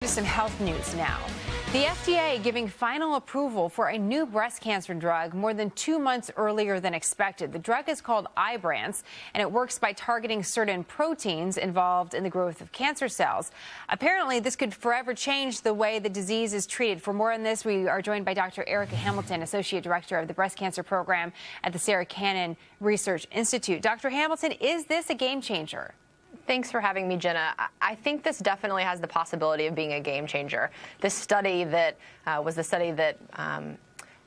some health news now. The FDA giving final approval for a new breast cancer drug more than 2 months earlier than expected. The drug is called IBRANCE, and it works by targeting certain proteins involved in the growth of cancer cells. Apparently, this could forever change the way the disease is treated. For more on this, we are joined by Dr. Erika Hamilton, Associate Director of the Breast Cancer Program at the Sarah Cannon Research Institute. Dr. Hamilton, is this a game changer? Thanks for having me, Jenna. I think this definitely has the possibility of being a game changer. This study that was the study that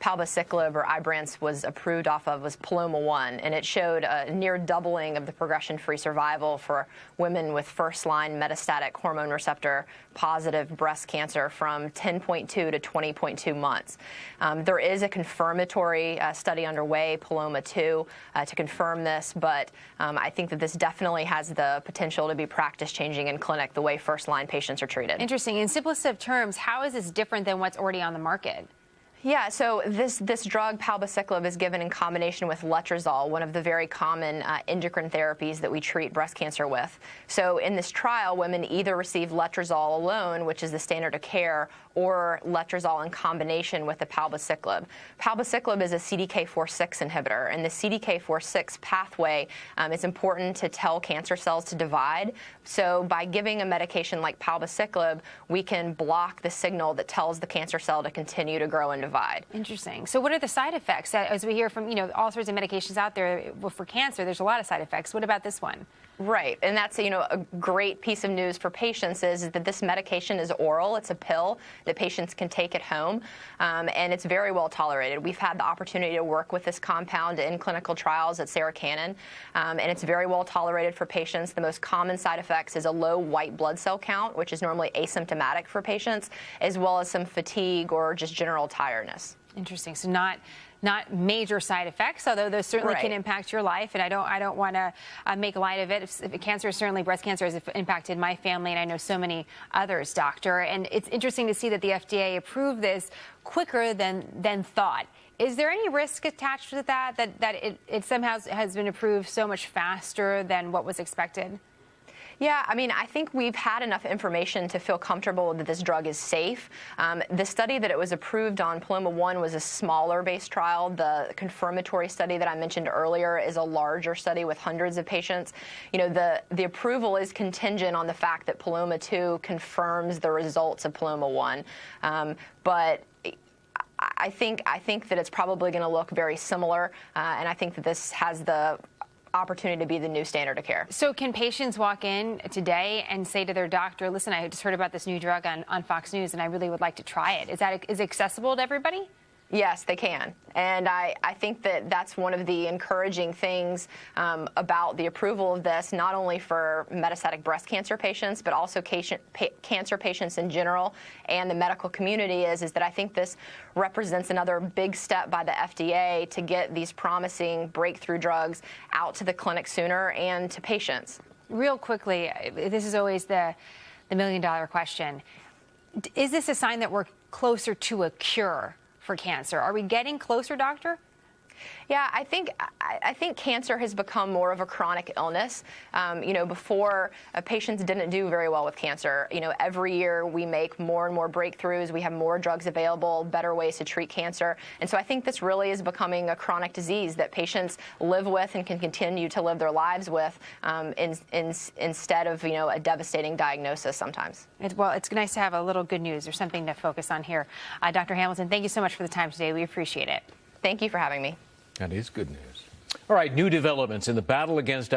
palbociclib, or IBRANCE, was approved off of was Paloma-1, and it showed a near doubling of the progression-free survival for women with first-line metastatic hormone receptor positive breast cancer from 10.2 to 20.2 months. There is a confirmatory study underway, Paloma-2, to confirm this, but I think that this definitely has the potential to be practice-changing in clinic, the way first-line patients are treated. Interesting. In simplest of terms, how is this different than what's already on the market? Yeah, so this drug, palbociclib, is given in combination with letrozole, one of the very common endocrine therapies that we treat breast cancer with. So in this trial, women either receive letrozole alone, which is the standard of care, or letrozole in combination with the palbociclib. Palbociclib is a CDK4/6 inhibitor, and the CDK4/6 pathway is important to tell cancer cells to divide. So by giving a medication like palbociclib, we can block the signal that tells the cancer cell to continue to grow and divide. Interesting. So what are the side effects? As we hear from, all sorts of medications out there for cancer, there's a lot of side effects. What about this one? Right, and that's a great piece of news for patients is that this medication is oral. It's a pill that patients can take at home, and it's very well tolerated. We've had the opportunity to work with this compound in clinical trials at Sarah Cannon, and it's very well tolerated for patients. The most common side effects is a low white blood cell count, which is normally asymptomatic for patients, as well as some fatigue or just general tiredness. Interesting. So not major side effects, although those certainly can impact your life, and I don't want to make light of it. If cancer, certainly breast cancer, has impacted my family, and I know so many others, doctor. And it's interesting to see that the FDA approved this quicker than thought. Is there any risk attached to that it somehow has been approved so much faster than what was expected? Yeah, I think we've had enough information to feel comfortable that this drug is safe. The study that it was approved on, Paloma-1, was a smaller-based trial. The confirmatory study that I mentioned earlier is a larger study with hundreds of patients. The approval is contingent on the fact that Paloma-2 confirms the results of Paloma-1. But I think that it's probably going to look very similar, and I think that this has the opportunity to be the new standard of care. So can patients walk in today and say to their doctor, listen, I just heard about this new drug on Fox News and I really would like to try it? Is it accessible to everybody? Yes, they can. And I think that that's one of the encouraging things about the approval of this, not only for metastatic breast cancer patients, but also cancer patients in general and the medical community is that I think this represents another big step by the FDA to get these promising breakthrough drugs out to the clinic sooner and to patients. Real quickly, this is always the million-dollar question. Is this a sign that we're closer to a cure for cancer? Are we getting closer, doctor? Yeah, I think cancer has become more of a chronic illness. Before patients didn't do very well with cancer. Every year we make more and more breakthroughs. We have more drugs available, better ways to treat cancer. And so I think this really is becoming a chronic disease that patients live with and can continue to live their lives with instead of, a devastating diagnosis sometimes. Well, it's nice to have a little good news or something to focus on here. Dr. Hamilton, thank you so much for the time today. We appreciate it. Thank you for having me. That is good news. All right, new developments in the battle against